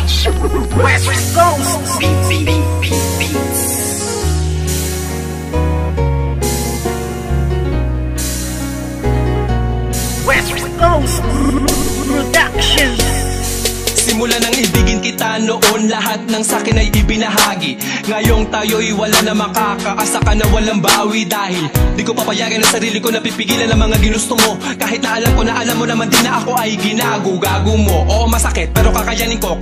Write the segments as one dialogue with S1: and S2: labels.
S1: West Coast Beats. West Coast Productions.
S2: Simula nang ibigin kita noon, lahat ng sakin ay ibinahagi. Ngayong tayo'y wala na makakaasa ka na walang bawi. Dahil di ko papayagan ang sarili ko na pipigilan ang mga ginusto mo. Kahit na alam mo naman din na ako ay gago mo. Oo masakit pero kakayanin ko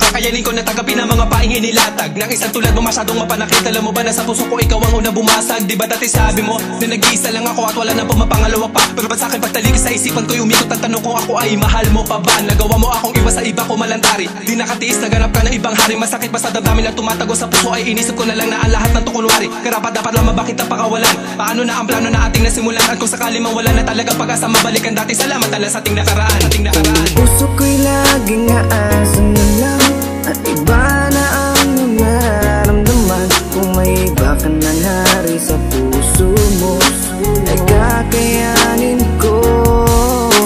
S2: na tagapin ang mga paing inilatag ng isang tulad mo masyadong mapanakit. Alam mo ba na sa puso ko ikaw ang unang bumasag? Di ba dati sabi mo na nag-iisa lang ako at wala na pumapangalawa pa? Pero ba't sa'kin pagtalikis sa isipan ko'y umikot ang tanong kung ako ay mahal mo pa ba? Nagawa mo akong iwas sa iba ko malantari. Di nakatiis, naganap ka ng ibang hari. Masakit pa sa damdamin na tumatago sa puso ay inisip ko na lang na ang lahat ng tukunwari. Karapat dapat lang mabakit ang pakawalan. Paano na ang plano na ating nasimulan? At kung sakali mang wala na talagang pag-asa, mabalikan dati. Salamat na lang sa ating nakaraan.
S3: Puso ko'y laging aasan na lang at iba na ang nararamdaman. Kung may iba ka na nari sa puso mo ay kakayanin ko.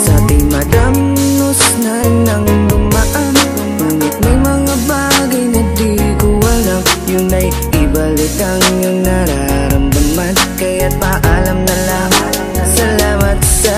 S3: Sa ating madamnos na nang dumaan, ngunit may mga bagay na di ko alam. Yun ay ibalik ang iyong nararamdaman. Kaya't paalam na lang, salamat sa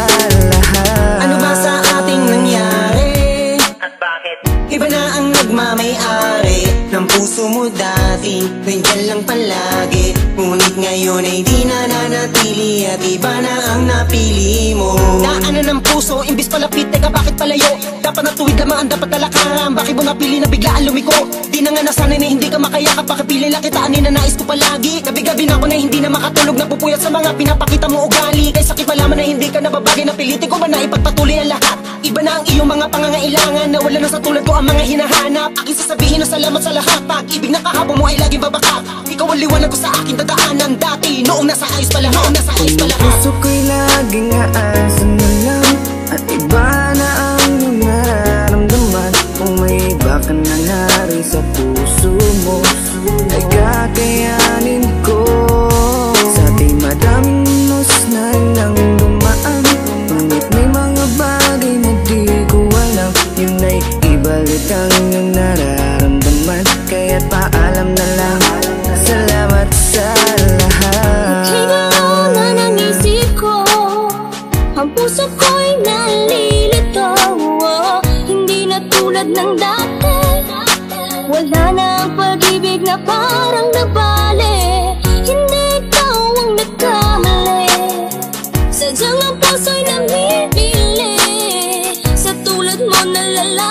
S3: lahat.
S4: Ano ba sa ating nangyari?
S1: At bakit?
S4: Iba na ang nagmamay-ari ng puso mo dati, nandiyan lang palagi. Ngunit ngayon ay di na nanatili at iba na ang napili mo. Daanan ng puso, imbis palapit, teka bakit palayo? Dapat natuwid lamang ang dapat talakaran. Bakit mo napili na biglaan lumiko? Di na nga nasanay na hindi ka makayakap. Pakipili lang kita, na nais ko palagi. Gabi-gabi na ako na hindi na makatulog, napupuyat sa mga pinapakita mo ugali. Kay sakit malaman na hindi ka nababagay, napilitin ko ba na ipagpatuloy ang lahat? Iba na ang iyong mga pangangailangan, na wala na sa tulad ko ang mga hinahanap. Aking sasabihin na salamat sa lahat. Pag-ibig na kahapon mo ay laging babaka. Ikaw ang liwanag ko sa aking dadaanan dati, noong nasa ayos pa lahat.
S3: Puso ko'y laging aasan na lang at iba na ang iyong nararamdaman. Kung may iba ka na nari sa puso mo ay kakayanin ko. Sa ating madamnos na nang dumaan, ngunit may mga bagay na di ko alam. Yun ay ibalik ang iyong nararamdaman. Kaya't paalam na lang, salamat sa lahat.
S5: Hingalo na ng isip ko, ang puso ko'y nalilito. Hindi na tulad ng dati, wala na ang pag-ibig na parang nabali. Hindi ikaw ang nagkamali, sadyang ang puso'y namimili sa tulad mo na lalaki.